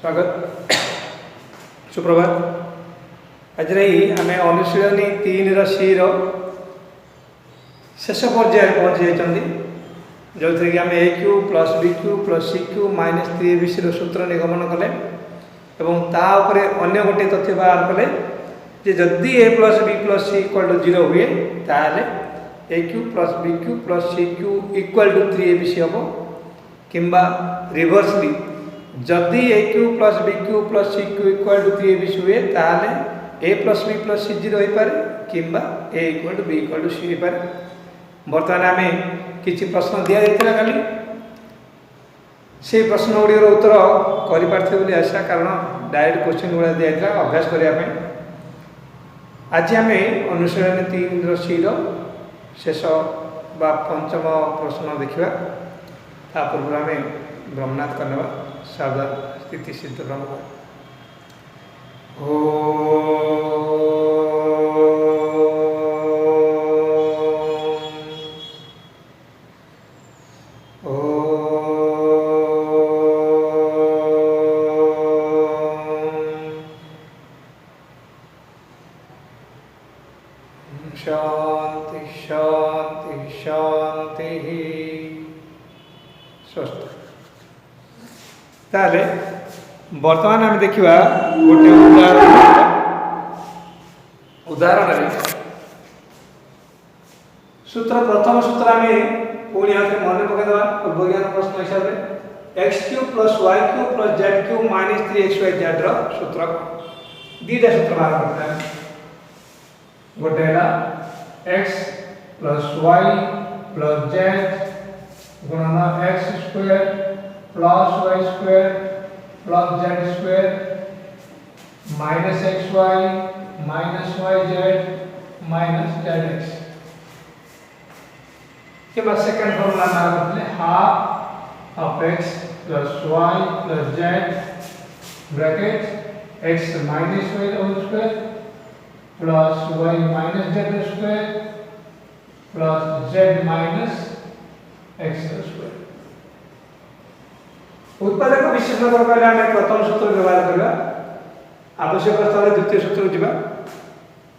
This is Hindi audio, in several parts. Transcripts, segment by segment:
स्वागत सुप्रभात। आज आम अनुशीलनी 3 सी शेष पर्याय पहुँची जाती जो थी कि आम a cube plus b cube plus c cube minus 3abc सूत्र निगमन कले और अन्य गोटे तथ्य बाहर कले जदि a plus b plus c equal to 0 हुए ताल a cube plus b cube plus c cube equal to 3abc हम किंबा रिवर्सली जदि a cube plus b cube plus c cube equal to 3abc हुए ताल a plus b plus c 0 हो पारे किंबा a equal to b equal to c हो पारे। बर्तमान आम किसी प्रश्न दि जाता खाली से प्रश्न गुड़िकर उत्तर कर आशा कारण डायरेक्ट क्वेश्चन गुड़ा दि जाता अभ्यास करने। आज आम अनुशीलन 3 सी शेष बा पंचम प्रश्न देखा ता पूर्व आम ब्रह्मनाथ करने सावधान स्थिति सिद्ध ब्रह्म शांति शांति शांति स्वस्थ। ताले वर्तमान आम देखा गोटे उदाहरण सूत्र प्रथम सूत्र आम पुणी हाथ मन पकईदा पूर्व ज्ञान प्रश्न हिसाब से x cube plus y cube plus z cube minus 3xy z सूत्र दीटा सूत्र बाहर करता गोटे x plus y plus z गुणन x square plus y square plus z square minus x y minus y z minus z x के बाद सेकंड फॉर्मूला ना half of x plus y plus z bracket x minus y whole square plus y minus z square plus z minus x square. उत्पादक विश्लेषण करने आम प्रथम सूत्र व्यवहार करवा आवश्यक स्थल द्वितीय सूत्र जावा।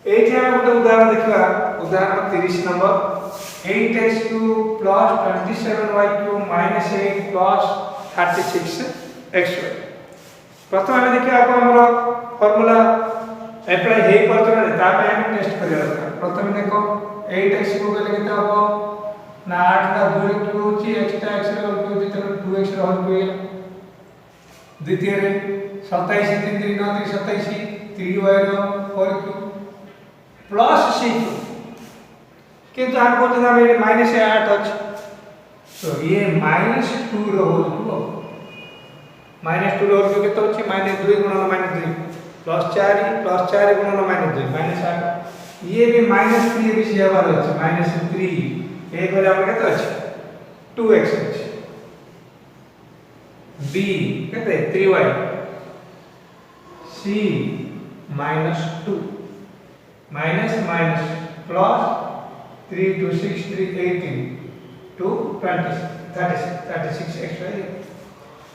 ये गोटे उदाहरण देखा उदाहरण 30 number 8x³ plus 27y³ minus 8 plus 36xy। प्रथम आम देखा आम फॉर्मूला एप्लाई हे आम टेस्ट कर प्रथम देख 8x को गले केते हो ना 8 का 2 क्यू होची एक्स्ट्रा x रे होल क्यू जेते 2x रे होल क्यू द्वितीय रे 27 3 3 9 27 3y रो 4 क्यू प्लस c किंतु हम बोलते ना ये माइनस 8 अछि तो ये माइनस 2 रो होल क्यू माइनस 2 रो होल क्यू केते होची माइनस 2 गुणन माइनस 2 प्लस 4 गुणन माइनस 2 माइनस 8 ये भी माइनस 3 भी सेवार अछि माइनस 3 एक वाला हम कहते हैं 2x है b कहते हैं 3y c -2 minus minus plus 3 2 6 3 18 2 20 36xy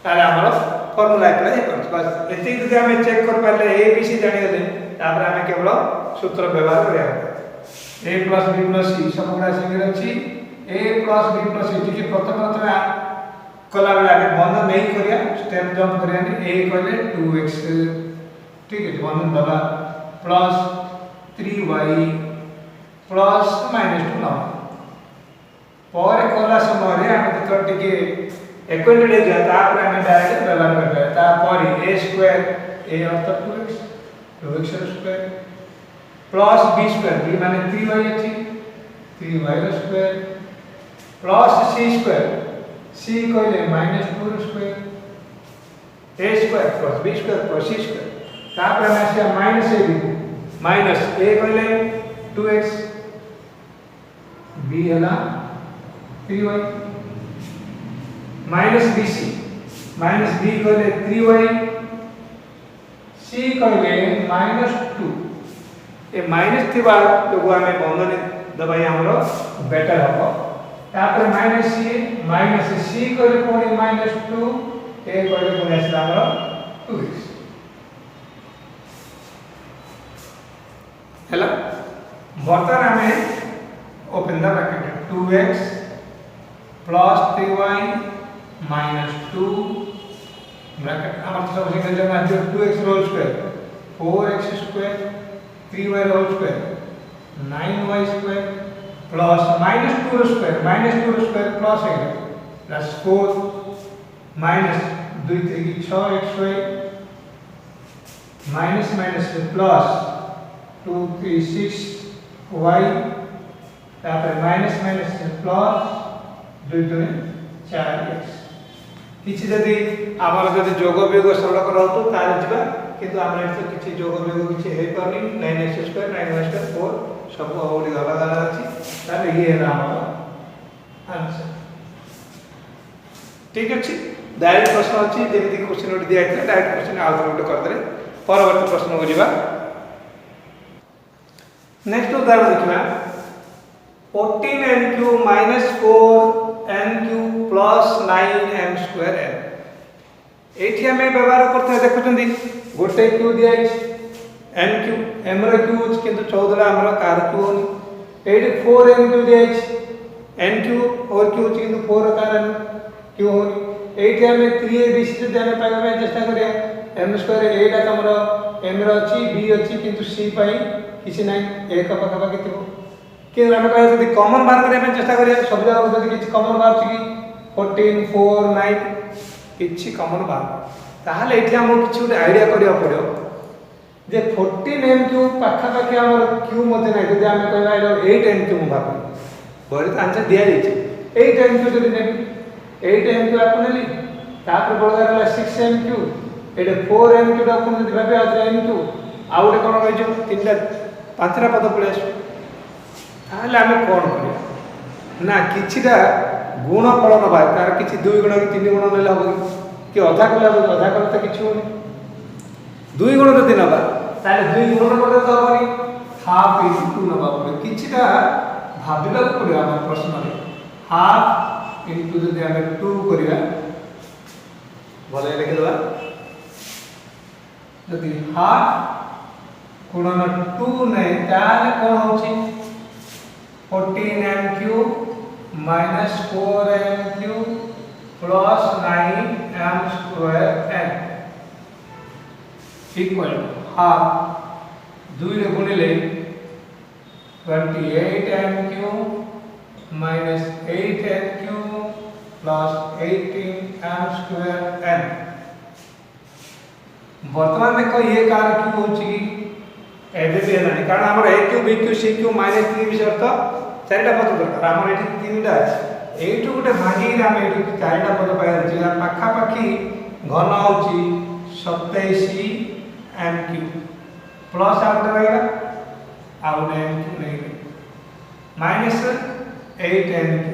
ताले हमर फार्मूला अप्लाई कर बस एति जदि हम चेक कर पाले a b c जानि गले तापर हम केवल सूत्र व्यवहार करिया a plus b plus c सब गुड़ा सिंगल अछि a plus b plus c ठीक प्रथम कला बेला आगे बंधन नहीं करिया स्टेप जंप करिया a कहले 2x ठीक है बंधन दबा प्लस 3y प्लस -2 ना पर कला समय रे हम तो टिके इक्वल ले जाता पर हम डायरेक्ट व्यवहार करबे ता पर a² a earth 2x square plus b square b माने 3y अछि 3y square plus c square c कहले -4 square a square plus b square plus c square तापर हम से माइनस a कहले 2x b हला 3y minus bc minus b कहले 3y c कहले -2 ए माइनस थिबा लोग आमे बंधन दबाई हमरो बेटर हबो तापर माइनस c करे कोनी -2 ए करे कोनी आसला हमरो 2x हेला बर्तमान हमें open the bracket 2x plus 3y minus 2 bracket आम सब सिंगल जगह जो 2x whole square 4x square 3y whole square 9y square plus minus 2 square plus plus 4 minus 2 3 6xy minus minus plus 2 3 6y तापर माइनस माइनस प्लस 2 2 4x किछि जदि आमर जदि जोग वियोग सरल करौतो ताले जिबा किंतु आमर एतो किछि जोग वियोग किछि हे परनी 9x स्क्वायर 9y स्क्वायर 4 सब ओडी अलग अलग अछि ताले ये है आमर आंसर ठीक अछि डायरेक्ट प्रश्न अछि जेमिति क्वेश्चन ओडी दिया छै डायरेक्ट क्वेश्चन आउट रोड कर दरे परवर्ती प्रश्न को जिबा नेक्स्ट उदाहरण देखिबा 14n³ minus 4n³ plus 9m square n एठी हमें व्यवहार करते हैं देखुचंदी गोटे क्यू दिया n³ m रो क्यू किंतु 14 हमर कार क्यू होनी एठी 4n³ दिया n³ और क्यू किंतु 4 कार क्यू होनी एठी हमें 3abc जदि हमें पाइबा ପାଇଁ चेष्टा करिया m स्क्वायर एटा हमर m रो अछि b अछि किंतु c पाई किछि नै एक पका पका कितो कि हमें कहे यदि कॉमन बाहर करने में चेष्टा करिया सब जगह जदि किछि कॉमन बाहर छि 14 4 9 किछि कॉमन बाहर ताहाले एठी हम किछि उडे आईडिया करिया पड़ो जे 14n³ पाखा पाखी हमर क्यू मध्ये नै जदि हमें कहबा 8n³ भाबो बरे त आंसर दिया जाय छै 8n³ जदि नेबी 8n³ आपण नेली तापर बळगा रहला 6n³ एडे 4n³ आपण जदि भाबे n³ आउडे कोन कहै छै तीनटा पांचटा पद पळे आसु ताहले हमें कोन करिया ना किछिटा गुण फल नबा तार किछि 2 गुण कि 3 गुण नेला हो कि अधा कला अधा करत किछि होनी 2 गुण जदि नबा ताले 2 गुण मध्ये तो होनी हाफ इनटू नबा पड़े किछिटा भाबिला पड़े हम प्रश्न रे हाफ इनटू जदि हमें 2 करिया भले लिखि दबा जदि हाफ गुणन 2 नै ताले कोन होछि 14n³ minus 4n³ plus 9m square n equal to half 2 रे गुणिले 28n³ minus 8n³ plus 18m square n वर्तमान में को ये कार क्यों होछि एबे भी है कारण हमर a³ b³ c³ माइनस 3 विषय अर्थ चारिटा पद दरकार हमर एठी तीनटा अछि एठु गुटे भागी हम एठु चारिटा पद पाइ अछि पाखा पाखी घन होछि 27m³ प्लस आउट रहेगा आउट m³ नहीं minus 8n³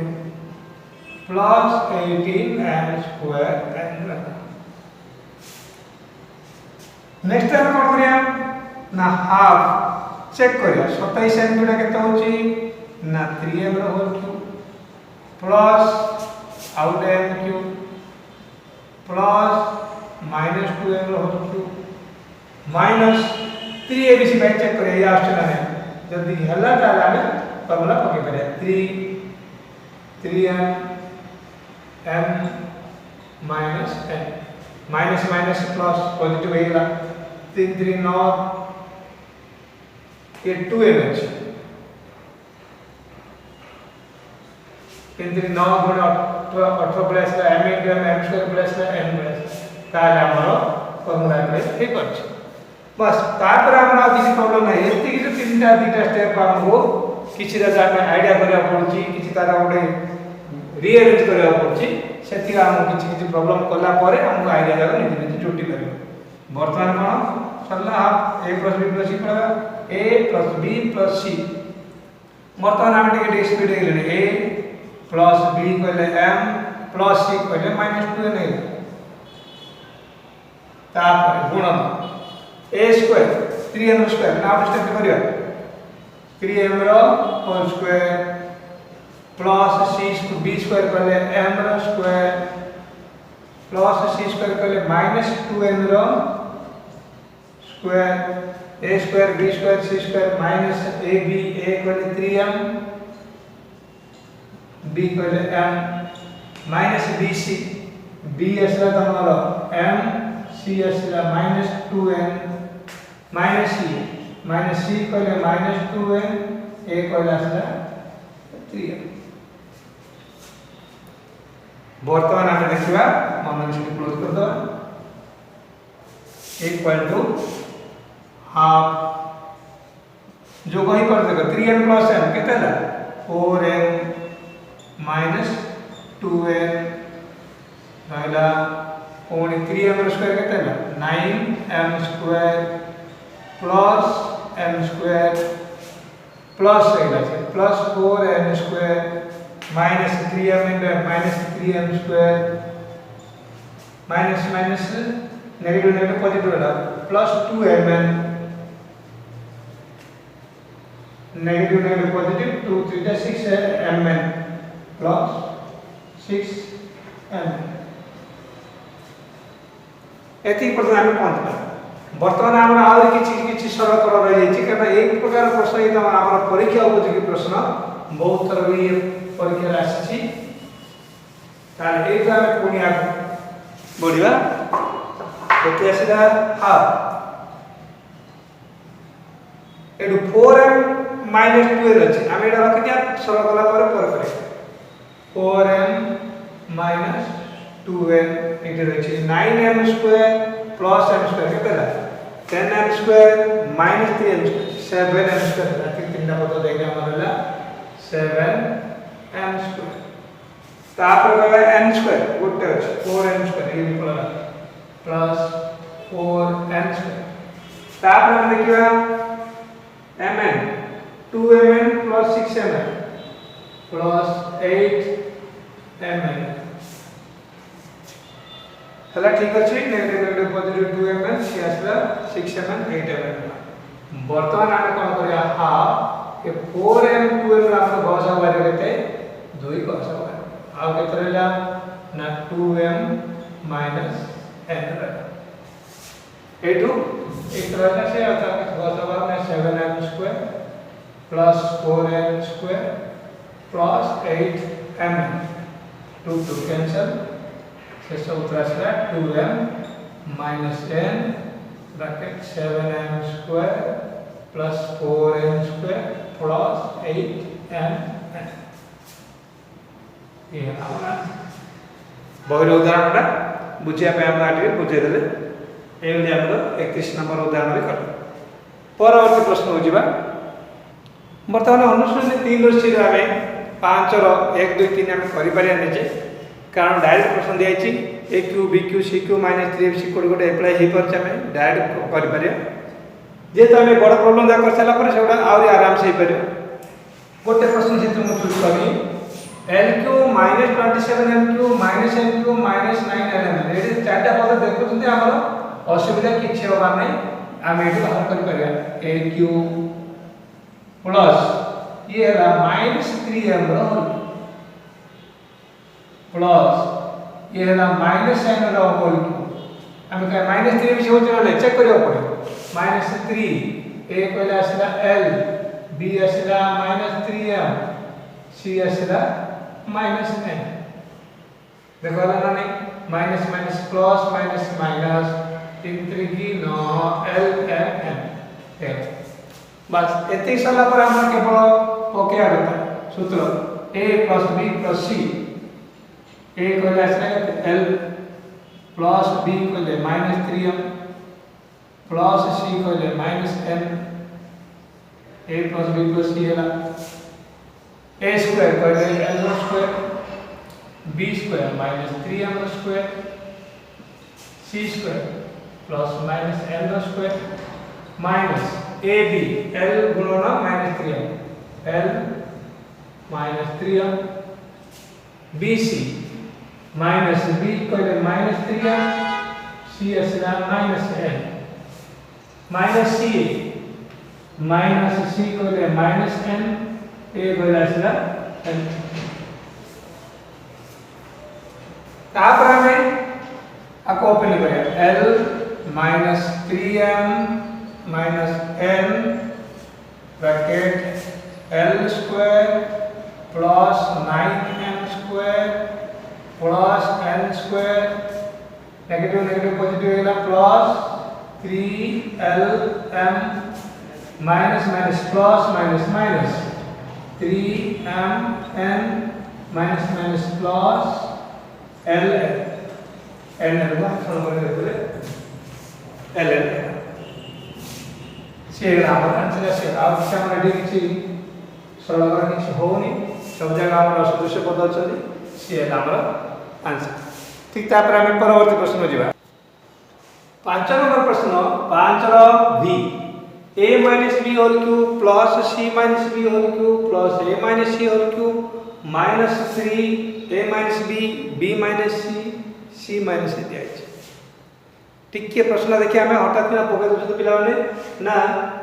plus 18m square n next हम कोन करिया ना हाफ चेक करिया 27m केते होछि ना 3m रो whole cube plus out m³ plus minus 2m रो whole cube minus 3abc by check करिया या ऑप्शन है जल्दी हल्ला ताला में फॉर्मूला पके पड़े 3m m minus n minus minus plus positive हेला 3 3 9 ये 2m है 3 3 9 गुण 18 plus m into m square plus n plus ताले हमरो फॉर्मूला पे ठीक अछि बस तापर हमरा किसी प्रॉब्लम नै एति कि तीनटा दीटा स्टेप हमको किछि राजा में आईडिया करिया पड़छि किछि तारा ओडे रीअरेंज करिया पड़छि सेति हम किछि प्रॉब्लम कला परे हमको आईडिया जागा निजे निजे जुटी परिबो वर्तमान कोन सरला आप a + b + c पढ़ा a + b + c वर्तमान हम टिके स्पीड हेले a + b कहले m + c कहले -2 नै तापर गुणन a स्क्वायर 3m स्क्वायर ना स्टेप करिया 3m रो whole square plus c b square कहले m रो स्क्वायर प्लस सी स्क्वायर कहले माइनस 2n रो square a square b square c square minus ab a कहले 3m b कहले m माइनस bc b असला तमरो m c असला माइनस 2n माइनस c कहले माइनस 2n a कहले असला 3m। वर्तमान आमे देखिबा मन से क्लोज कर दो इक्वल टू हाफ जो कहीं कर देगा 3n प्लस m केते ला 4n माइनस 2n रहला कोणी 3m स्क्वायर केते ला 9m square plus m square plus रहला plus 4n square minus 3m into minus 3m square minus minus negative negative positive रहला plus 2mn negative negative positive 2 3 6mn plus 6m एति प्रश्न हम पहुंचला। वर्तमान हमरा और किछि सरल कर रही छै कारण एक प्रकार प्रश्न ई त हमरा परीक्षा उपयोगी प्रश्न बहुत तरह भी परीक्षा आसी ताले एक बार पुणी आ बढ़िया केते आसीला हाफ एडु 4m माइनस 12 अछि हम एडा रखि दिया सरल कला पर करे 4m माइनस 2n इधर अछि 9m square plus m square केतेला 10m square minus 3m square 7m square राति तीनटा पद देखा हमरला 7m स्क्वायर तापर कहबे n स्क्वायर गोटे अछि 4n स्क्वायर ये निकलला प्लस 4n स्क्वायर तापर हम देखिबा mn 2mn plus 6mn plus 8mn हला ठीक अछि नेगेटिव नेगेटिव पॉजिटिव 2mn सी आसला 6mn 8mn वर्तमान हम कोन करिया हाफ के 4m 2m रा हम गसा बारे केते 2 गसा बारे आ केते रहला ना 2m माइनस n a2 एक रहला से आता गसा बारे में 7m square plus 4m square plus 8mn 2 2 cancel शेष उत्तर आसला 2m minus n bracket 7m square plus 4m square plus 8mn ये हमरा बहुल उदाहरणटा बुझिया पे हम आटे बुझे देले एवली हमरो 31 नंबर उदाहरण रे कर परवर्ती प्रश्न हो जिबा वर्तमान अनुसरण 3 राशि रे आमे 5 रो 1 2 3 हम करि पारिया निजे कारण डायरेक्ट प्रश्न दिया छि aq bq cq - 3fc code code apply हे पर छमे डायरेक्ट करि पारिया जे त हमें बड़ प्रॉब्लम दा कर सला पर सेटा आउरी आराम से हे परियो गोटे प्रश्न जे तुम चूज करी lq - 27 mq - nq - 9 ln ए चारटा पद देखु छथि हमर असुविधा किछि होबा नै हम एठी बाहर करि परिया aq प्लस ये है -3m रो प्लस ये है -n रो होल हम कह -3 भी होते रहले चेक करियो पड़े -3 a कहला असला l b असला -3m c असला -9 देखो ना नहीं minus minus plus minus minus 3 3 की 9 l m n बस एते साला पर हम केवल ओके आ गया सूत्र a + b + c a कहला से l प्लस b कहले -3m प्लस c कहले -n a + b + c हैला a स्क्वायर कहले l square b square -3m square c square plus -n square minus ab l गुणन -3m l -3m bc minus b कहले -3m c असला -n माइनस c कहले -n a कहले असला n तापर हमें आपको ओपन करिए l minus 3m minus n bracket l square plus 9m square plus n square negative negative positive होगा plus 3lm minus minus plus minus minus 3mn minus minus plus ln n को सॉल्व करके ln से हमर आंसर से अब से हम रेडी किछि सरल कर किछि होनी सब जगह हमर असदृश्य पद अछि से हमर आंसर ठीक तापर हम परवर्ती प्रश्न जिबा 5 नंबर प्रश्न 5 रो v a b whole cube plus c b whole cube plus a c whole cube minus 3 a b b c c दिया है टिके प्रश्न देखिए हमें हठात ना पके दो पिला माने ना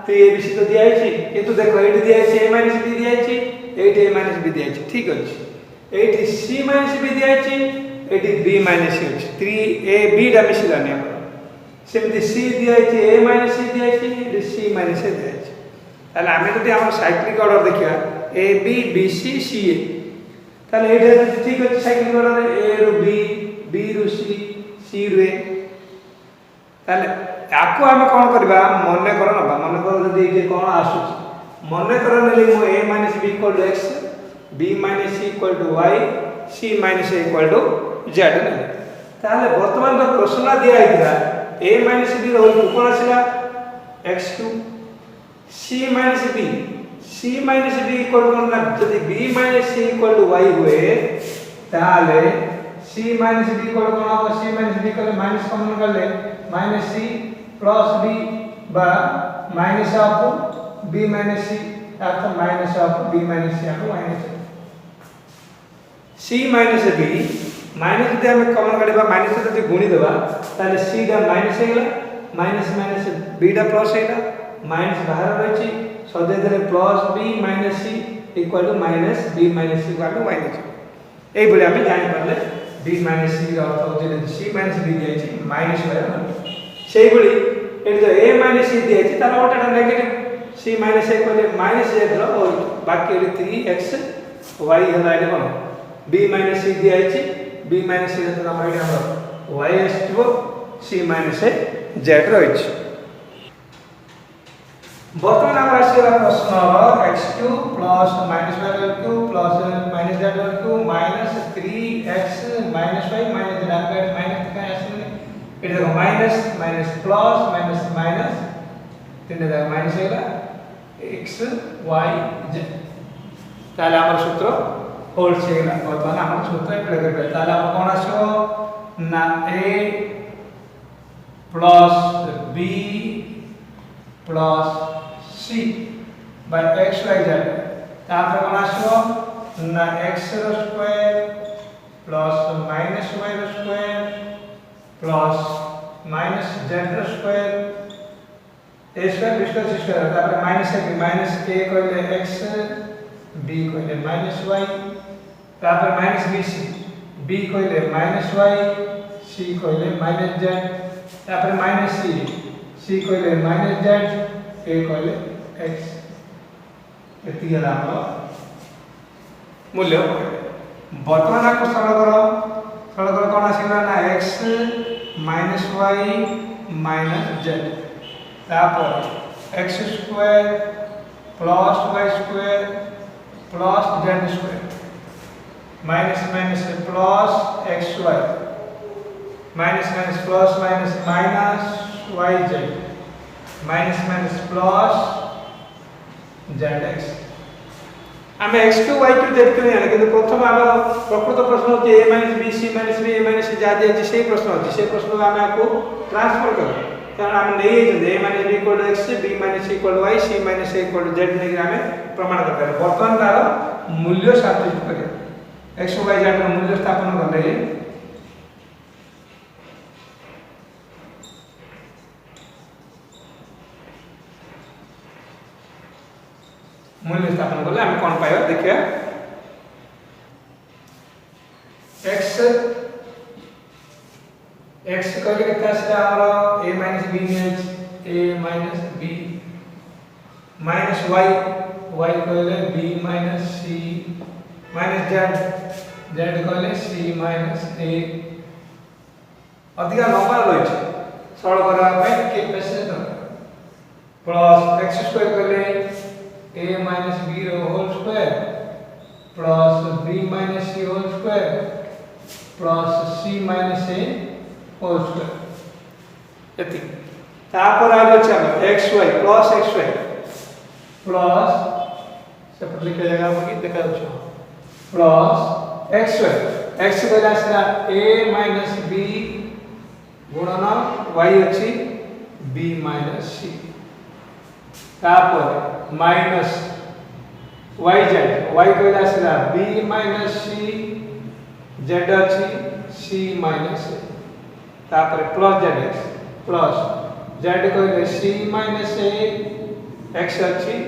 तो ए बी सी तो दिया है किंतु देखो एटी दिया है a b दिया है एटी a b दिया है ठीक अछि एटी c b दिया है एटी b c अछि 3ab डा मिसिलानी हमर सेमति c दिया है a c दिया है एटी c c दिया है ताले हमें जदी हमर साइक्लिक ऑर्डर देखिया a b b c c a ताले एटा ठीक अछि साइक्लिक ऑर्डर a रो b b रो c c रो a ताले याको हम कोन करबा मने करो ना जदी जे कोन आसु मने करो नेली मो a b = x b c = y c - a = z ने ताले वर्तमान जो प्रश्न दिया आइला a b row cone आसिला x3 c b कोन ना जदी b c = y हुए ताले c b कोन हो c b कले माइनस कॉमन कर ले माइनस c प्लस b बा minus of b minus c अर्थात minus of b minus c को minus c minus b minus यदि हम कॉमन काढबा माइनस यदि गुणी देबा ताले c डा माइनस हेला माइनस माइनस b डा प्लस हेला माइनस बाहर रहछि सदे देले plus b minus c equal to minus b minus c equal to minus एई बले हम जानि परले b माइनस c का अर्थ होजे c माइनस b दिया छै माइनस बाय सेही बली एट जो a माइनस c दिया छै तार ओटा नेगेटिव c माइनस a कोले माइनस z रो और बाकी 3x y हला एटे कोन b माइनस c दिया छै b माइनस c तो हम एटा हम y आछिबो c minus a z रहछि वर्तमान हम राशि वाला प्रश्न x3 plus -y3 plus -z3 minus 3x minus y minus z minus का आसने इधर देखो minus minus plus minus minus तीन जगह माइनस हेला x y z ताले हमर सूत्र होल सेला वर्तमान हमर सूत्र एप्लाई करबे ताले हम कोन आसो ना a plus b plus c by x y z तापर कोन आसो ना x रो स्क्वायर प्लस माइनस y रो स्क्वायर प्लस माइनस z रो square a square b square c square तापर माइनस a कहले x b कहले माइनस y तापर माइनस b कहले माइनस y c कहले माइनस z तापर माइनस c कहले माइनस z a कहले x एति गला मूल्य वर्तमान को सरल करो कोन आसीला ना x minus y minus z तापर x square plus y square plus z square minus minus plus xy minus minus plus minus minus yz minus minus plus zx आमे x2 y2 z के नहीं किंतु प्रथम आम प्रकृत प्रश्न होते a b c b a c जा दिया से प्रश्न होती से प्रश्न आमे आपको ट्रांसफर कर कारण हम नहीं है a b = x b c = y c a = z नहीं हमें प्रमाण करते हैं वर्तमान तार मूल्य साबित करें x y z ର मूल्य स्थापन करले मूल्य स्थापन करले हम कोन पाइबा देखिया x x कहले केते आसला हमरो a minus b नियच a minus b minus y y कहले b minus c minus z z कहले c minus a अधिका नंबर रहिछ सरल करबा पय के पैसे दर प्लस x स्क्वायर कहले a minus b रो whole square plus b minus c whole square plus c minus a whole square एति तापर आलो चलो xy plus xy plus separate लिखा जाएगा आपको देखा दो प्लस xy x को आसला a minus b गुणन y अछि b minus c तापर माइनस yz y को आसला b minus c z अछि c minus a तापर प्लस zx प्लस z कहले c minus a x अछि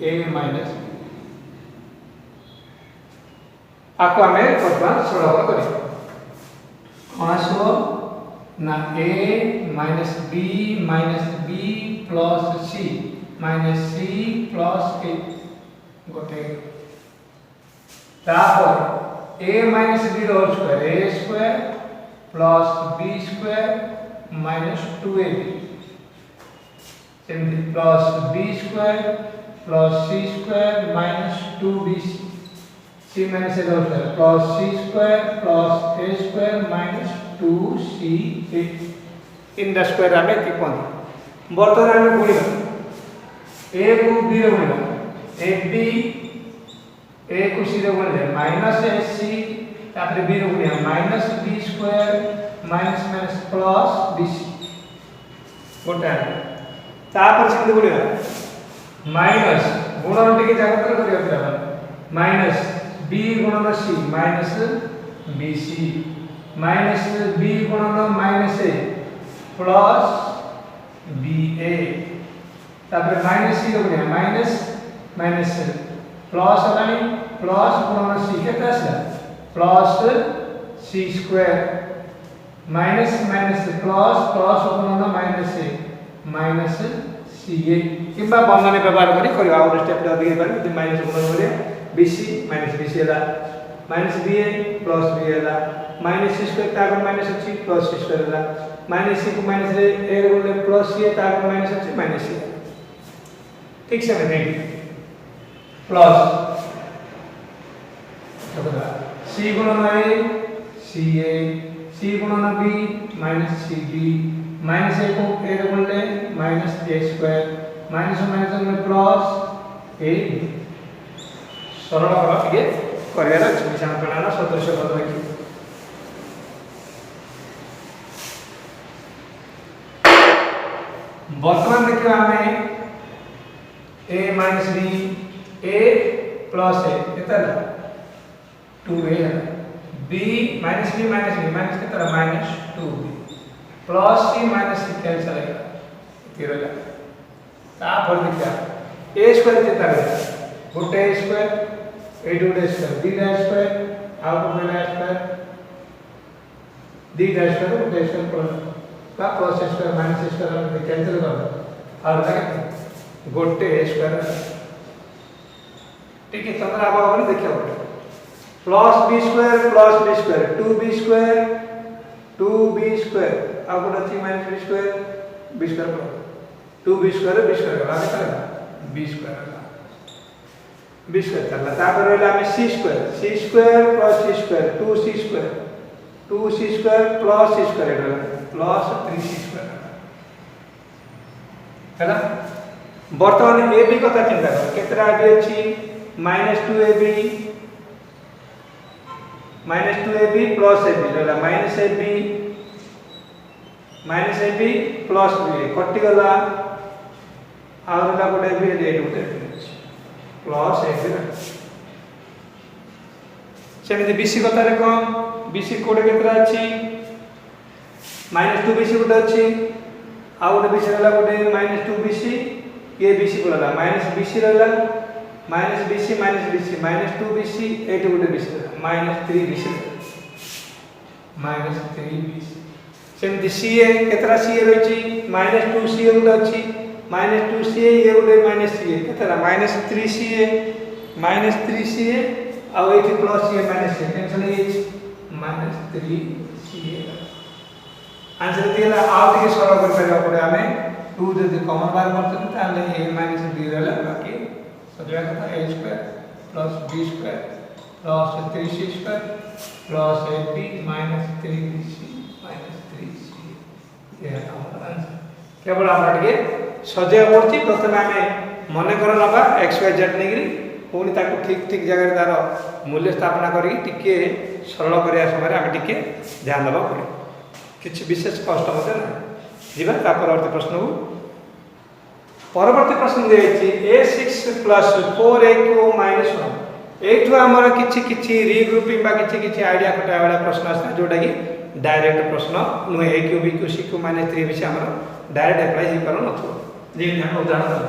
a minus आको हमें वर्तमान सरल करी कोन आसो ना a minus b plus c minus c plus a गोटे तापर a minus b whole square a square plus b square minus 2ab सेमती plus b square plus c square minus 2bc c minus a whole square plus c square plus a square minus 2ca in the square हमें की कोन वर्तमान हमें गुणिबा a को b रे गुणिबा ab a को c रे गुणिले minus ac तापर b रे गुणिया minus b square minus minus plus bc गोटा तापर से गुणिया minus गुणन टिके जागतर करिया minus b गुणन c minus bc minus b गुणन minus a plus ba तापर minus c गुणिया minus minus plus हलानी plus गुणन c केता आसला plus c square minus minus plus plus गुणन minus a minus ca किबा बंधन व्यवहार करी करियो और स्टेप अधिक बार माइनस गुणन बोले bc minus bc हला minus ba plus ba हला minus c square तार minus अछि plus c square हला minus c को minus रे a गुणले plus c तार minus अछि minus c ठीक से मैं plus c गुणन a ca c गुणन b minus cb minus a को a रे गुणले minus a square minus minus में plus a सरल करा ये करियर अछि निशान प्रणाली सदृश पद रखी वर्तमान देखियो हमें a minus b a plus a केतना 2a है b minus b केतना minus 2b plus c minus c cancel आएगा किरोला तापर देखिया a स्क्वायर केतना है गोटे a स्क्वायर a गोटे स्क्वायर b स्क्वायर आउट में स्क्वायर d स्क्वायर गोटे स्क्वायर का प्लस स्क्वायर माइनस स्क्वायर हम कैंसिल कर दो और क्या गोटे स्क्वायर ठीक है तमरा अब अपन देखियो plus b square 2b square अब गोटे थी minus b square 2b square आगे चला b स्क्वायर करला तापर रहला हमें c square plus c square 2c square plus c square रहला plus 3c स्क्वायर हैला वर्तमान ab कथा चिंता कर केतरा ab अछि -2ab plus ab रहला -ab plus b कटि गला और रहला गोटे ab रेट गोटे प्लस x सेमिति bc कथा रे कोन bc कोड केतरा अछि -2bc गोटे अछि आ गोटे bc रहला गोटे -2bc ये bc बोलला -bc रहला -bc -2bc एट गोटे bc -3bc -3bc सेमती सीए केतरा सीए रही -2 सीए गोटे अच्छी -2 सीए ये गोटे माइनस सीए केतरा -3 सीए -3 सीए आ ये plus CA minus CA tension है -3 सीए आंसर दिला आउ टिके सरल कर परिया पड़े हमें 2 जदि कॉमन बाहर करते ताले a -b रहला बाकी सजवा कथा a square plus b square plus 3c square plus ab -3bc -3c ये हमर आंसर केवल हमरा टिके सजवा पड़ती प्रथम हमें मन कर नबा x y z नेगिरी पुणी ताको ठीक ठीक जगह तार मूल्य स्थापना करी टिके सरल करिया समय हमें टिके ध्यान देबा पड़े किछि विशेष कष्ट मते ना जीवा ता परवर्ती प्रश्न परवर्ती प्रश्न देछि a6 + 4aq - 1 एठु हमर किछि किछि रीग्रुपिंग बा किछि किछि आईडिया कटा वाला प्रश्न आछा जोटा कि डायरेक्ट प्रश्न नु a q b q c q - 3 विषय हमर डायरेक्ट अप्लाई हे पर नथो जे हम उदाहरण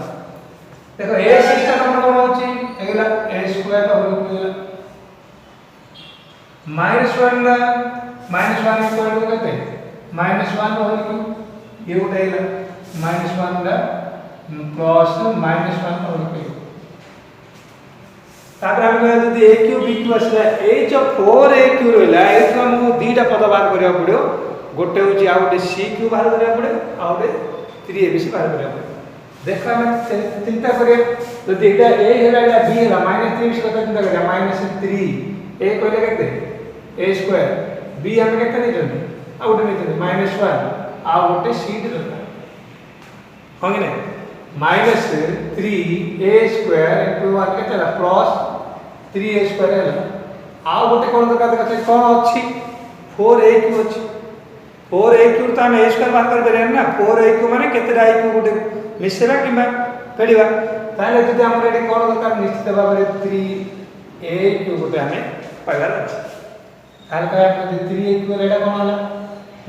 देखो a6 का नंबर होछि एगला a स्क्वायर का होल केला -1 ला -1 इक्वल टू केते -1 होल q ये उठाइला -1 ला प्लस -1 होल q तापर हम यदि a q b q असला ए जो 4aq रहला ए तो हमको दीटा पद बाहर करिया पड़ियो गोटे होची आ गोटे c q बाहर करिया पड़े आ गोटे 3abc बाहर करिया पड़े देखा हम चिंता करिए यदि एटा a हैला एटा b हैला -3 से कत चिंता करिया -3 a कहले केते a स्क्वायर b हम केते नै जने आ गोटे नै जने -1 आ गोटे c रहला हो कि नै -3a स्क्वायर * 1 केते ला प्लस 3a स्क्वायर है आ गोटे कोन दरकार कते कोन अछि 4aq अछि 4aq त हम a स्क्वायर बात कर बरे ना 4aq माने केते aq गोटे मिसेला किबा पेडिबा ताले जदि हमर एटी कोन दरकार निश्चित भाबरे 3aq गोटे हमें पाइबार अछि ताले का हम 3aq एटा कोन होला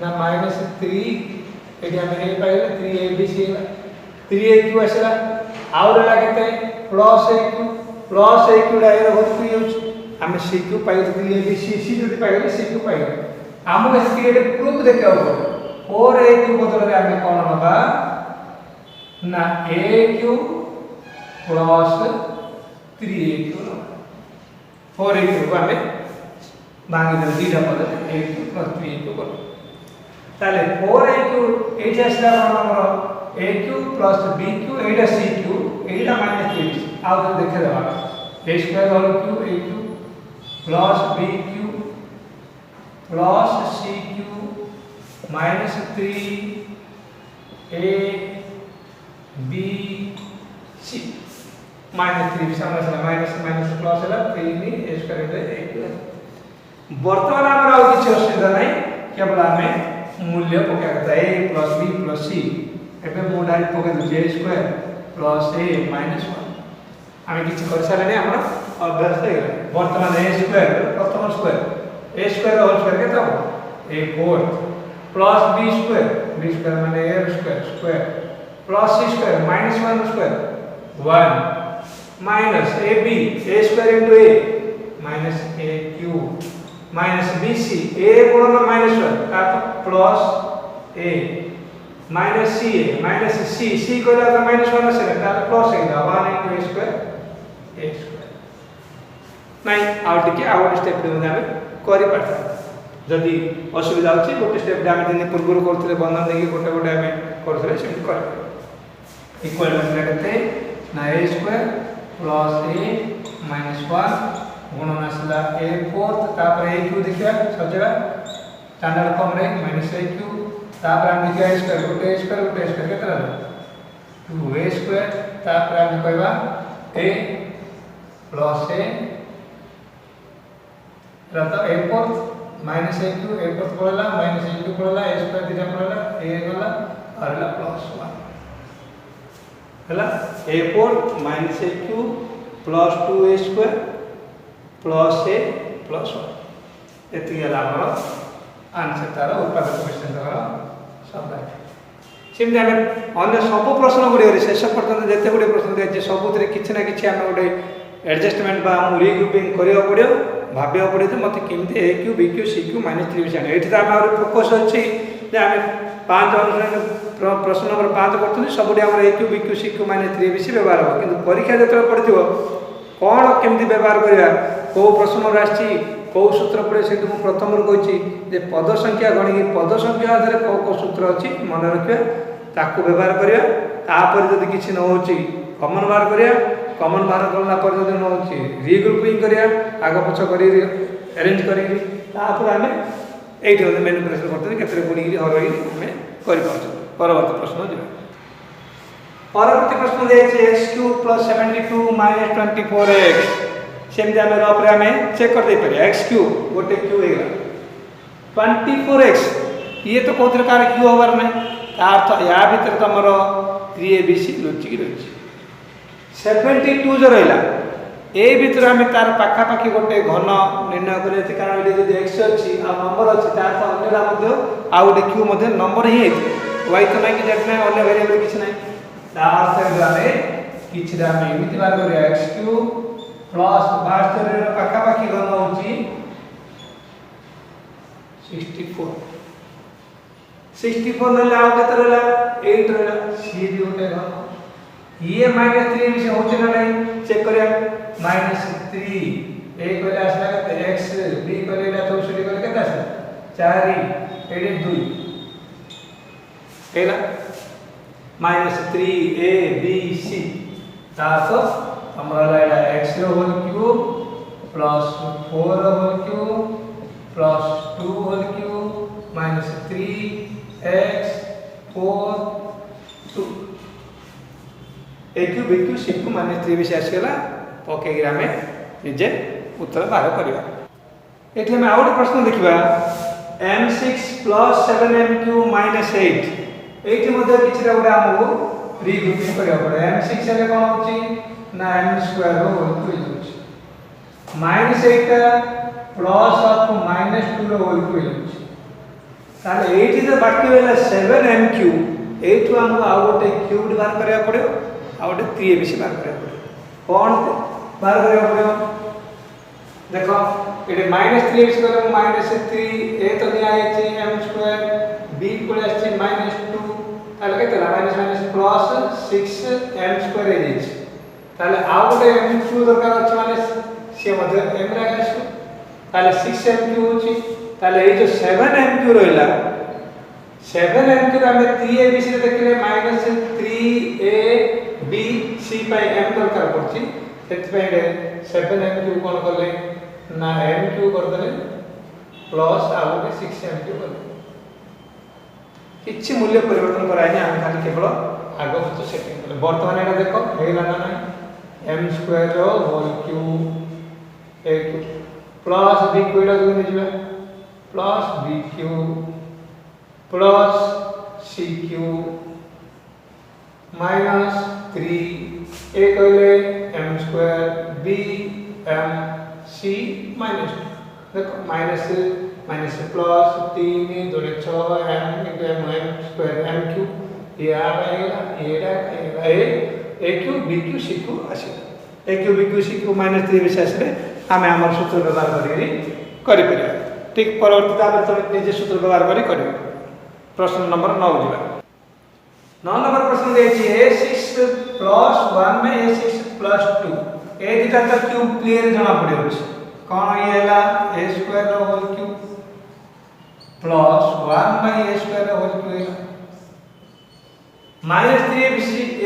ना -3 एटी हम a पाइले 3abc 3aq आसला आउर ला केते +aq प्लस a q डायर होत की होछ हम c q पाइले 3abc c जदि पाइले c q पाइले हमको इसके एटे प्रूफ देखाओ और a q बदल रे हमें कोन होबा ना a q plus 3a q 4a q को हमें भांगी दे दीटा पद a q plus 3a q को ताले 4a q एटा असला हमर a q plus b q Etah c q एटा -3 आउ तो देखे दबा a square whole q a q plus b q plus c q -3 a b c -3 समझला माइनस प्लस हला 3 नि a square they a q वर्तमान हमर आ किछ असुविधा नै केवल हमें मूल्य पका करता a plus b plus c एबे मो डायरेक्ट पका दे a स्क्वायर प्लस a -1 आमे किछि कर साले नै हमर अभ्यास हे गेल वर्तमान a स्क्वायर प्रथम square a square whole square केता हो a fourth plus b square माने a square plus c square -1 square 1 minus ab a square into a minus a cube minus bc a गुणन -1 का plus a minus ca minus c कोला तो -1 से का plus a 1 into a square नहीं आउ टिके आउ स्टेप दे हमें करि पाता जदी असुविधा अछि गोटे स्टेप हम दिन पूर्व करथले बंधन देकी गोटे गोटे हमें करथले सेम कर इक्वल करते ना a स्क्वायर प्लस a -1 गुणन आसला a फोर्थ तापर a क्यू देखिया सजला स्टैंडर्ड फॉर्म रे -a क्यू तापर हम देखिया a स्क्वायर गोटे स्क्वायर केतरा 2a स्क्वायर तापर हम कहबा a प्लस a रता a fourth -a Q a fourth पड़ला -a क्यू पड़ला a स्क्वायर दिना पड़ला a गला अरला +1 हला a fourth -a Q plus 2a square plus a plus 1 एति गला हमर आंसर तार उत्पादक क्वेश्चन तार सब सेमते हम अन्य सब प्रश्न गुडी शेष पर्यंत जते गुडी प्रश्न दे सबुतरे किछि ना किछि हम गुडी एडजस्टमेंट बा हम रीग्रुपिंग करियो पड़ियो भाबियो पड़े तो मते केमते a q b q c q -3 विषय एठी त हमर फोकस अछि जे आम 5 अनुसार प्रश्न नंबर 5 कर सब आम a cube b cube c cube minus 3 ABC व्यवहार हो कि परीक्षा जो पड़ो कौन केमती व्यवहार करवा कौ प्रश्न आसी कौ सूत्र पड़े से प्रथम कही पद संख्या गणिकी पद संख्या आधार कौ कौ सूत्र अच्छी मन रखा ताकू व्यवहार करवापर जब किसी न हो कमन बाहर करवा कमन बाहर कलापर जब न हो रिग्रुपिंग करवा आग पछ कर अरेंज कर आम ये मेनिपुलेसन करते केते गुणी हरई आम परवर्ती प्रश्न जा परवर्ती प्रश्न दिए x cube plus 72 minus 24x सेमती आम रफरे आम चेक कर दे पारे एक्स क्यूब गोटे क्यू होगा 24x ये तो कौन कार क्यू हबार ना अर्थ या भितर तुम 3ABC लुचिकी रही 72 जो रहा ए भितर आम तार पाखापाखि गोटे घन निर्णय कर कारण ये जो एक्स अच्छी आ नंबर अच्छी तार तो अन्य आउ गोटे क्यू नंबर ही वाई तो ना कि जेड ना अन्य वेरिएबल किसी ना किसी एमती बाहर कर एक्स क्यूब प्लस 72 पाखापाखि घन हो 64 ना आउ के रहा 8 रहा सी भी गोटे घन ये माइनस 3 विषय होचे ना नहीं चेक करिया माइनस 3 ए कहले आसला के x b कहले ना 64 कहले केता आसला 4 एडे 2 एला माइनस 3 a b c तासो हमरा लाइला x रो होल क्यूब प्लस 4 रो whole cube plus 2 whole cube minus 3 x 4 2 a cube b cube c cube minus 3ABC आसगला पकई आम निजे उत्तर बाहर करवा ये आम आउ गोटे प्रश्न देखा m6 प्लस 7m³ माइनस 8 ये किसी गोटे आमको रिग्रुपिंग करा पड़े m6 हेल्ले कौन हो ना m² minus 8 plus of minus 2 whole ताले ये जो बाकी रहा 7m³ ये आमको आउ गोटे क्यूब बाहर करा पड़ो आउटे 3ABC बाहर करा पड़े कौन बाहर करा पड़ो देखो ये माइनस 3ABC कले माइनस 3 ए तो दिया है m² b को आछे माइनस 2 ताले केतला माइनस माइनस प्लस 6m² ए दिछ ताले आउ गोटे m³ दरकार अछि माने से मध्ये m रे आछो ताले 6m³ होछि ताले ए जो 7m³ रहला 7m³ आमे 3ABC रे देखले माइनस 3a b c पाई m दरकार पड़छि सेति पाई 7m³ कोन करले ना m³ कर देले प्लस आ गोटे 6m³ कर किछि मूल्य परिवर्तन कराइनी हम खाली केवल आगो पछ सेटिंग करले वर्तमान एटा देखो हेला ना m² रो whole cube a plus b कोइडा जो निजबे plus b³ plus c³ minus 3 a कहले m² b m c minus देखो minus minus plus 3 2 6 m into m² m³ ये आ गया a cube b cube c cube आसे a cube b cube c cube minus 3 विशेष रे आमे हमर सूत्र व्यवहार करि परिया ठीक परवर्ती तापर तो निजे सूत्र व्यवहार करि प्रश्न नंबर 9 जिबा 9 नंबर प्रश्न देखिए a6 प्लस 1 में a6 प्लस 2 ए दिटा तो क्यूब क्लियर जना पड़े कौन ये हला a² रो whole cube plus 1 by a² रो होल क्यूब माइनस 3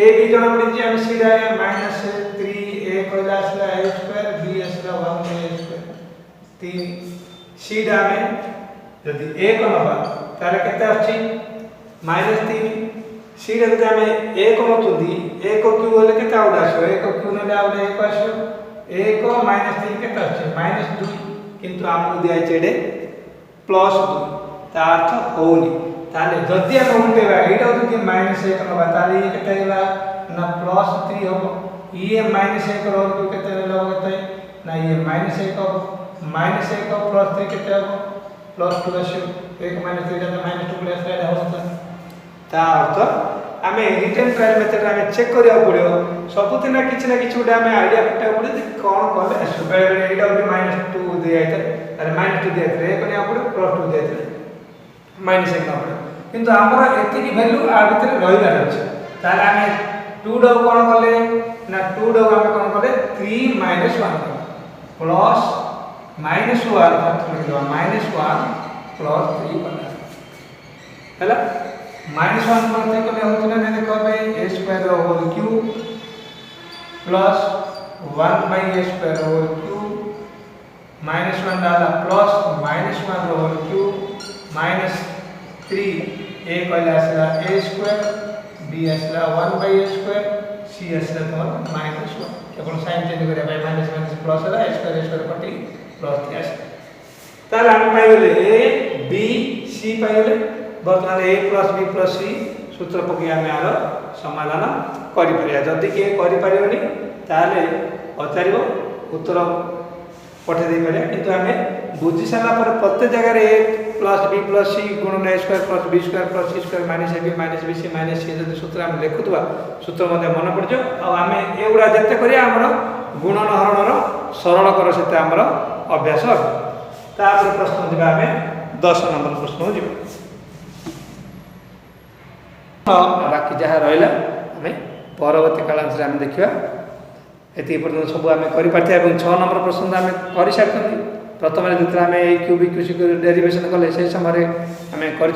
ए भी जना पड़े जे हम सीधा है माइनस 3 ए कोला असला a² b असला 1 बाय a² 3 सीधा में यदि a को नबा तारे केते अछि माइनस 3 सीधा जदि आमे 1 नथुंदी 1 क्यू होले केते आउट आसो 1 क्यू नेले आउट 1 आसो 1 माइनस 3 केते अछि माइनस 2 किंतु हमको दिया छेडे प्लस 2 ता अर्थ होनी ताले जदि हम उल्टेबा एटा जदि माइनस 1 नबा ताले ये केते हेला ना प्लस 3 हो ये माइनस 1 रो केते हेला केते ना ये माइनस 1 हो माइनस 1 हो प्लस 3 केते हो प्लस 2 आसो 1 माइनस 3 ता माइनस 2 प्लस 3 होता ता अर्थ आमे रिटर्न ट्रायल मेथड आमे चेक करिया पड़ियो सबुदिन किछि ना किछि उडा आमे आईडिया कटा पड़े जे कोन कले आसो बेले एटा उडे -2 दिया आइते अरे -2 दिया रे कोने आपड़े +2 दिया थे -1 ना पड़े किंतु आमर एतिकी वैल्यू आ भितर रहिबार अछि ताले आमे 2 डो कोन कले ना 2 डो आमे कोन कले 3 - 1 प्लस -1 अर्थात लिखवा -1 प्लस 3 कला हैला -1 प्लस 3 कले होत ना देखो भाई a square whole cube plus 1/a square whole cube -1 डाला प्लस -1 होल क्यूब -3 a कहला आसला a स्क्वायर b आसला 1/a स्क्वायर c आसला तमर -1 केवल साइन चेंज करे भाई माइनस प्लस होला a स्क्वायर कटी प्लस 3 आसला ताले हम पाइले a b c पाइले बर्तमान a plus b plus c सूत्र पकि आमे आरो समाधान करि परिया जदि के करि परिबनी ताले पचारिबो उत्तर पठे दे परिया किंतु आमे बुझी साला पर प्रत्येक जगह रे a plus b plus c गुणन a square plus b square plus c square minus ab minus bc minus c जदि सूत्र हम लिखुतबा सूत्र मध्ये मन पड़जो आ आमे एउडा जत्ते करिया हमरो गुणन हरणर सरल कर सेते हमरो अभ्यास तापर प्रश्न दिबा आमे 10 नंबर प्रश्न हो जिबो बाकी जहाँ रहा आम परवर्ती कालांश आम देखा ये पर्यटन सब आम कर 6 नंबर प्रश्न आम कर सारी प्रथम जो आम क्यूब इक्वेशन डेरिवेशन कले से समय आम कर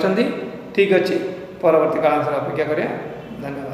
ठीक अच्छे परवर्ती कालांश अपेक्षा करें धन्यवाद।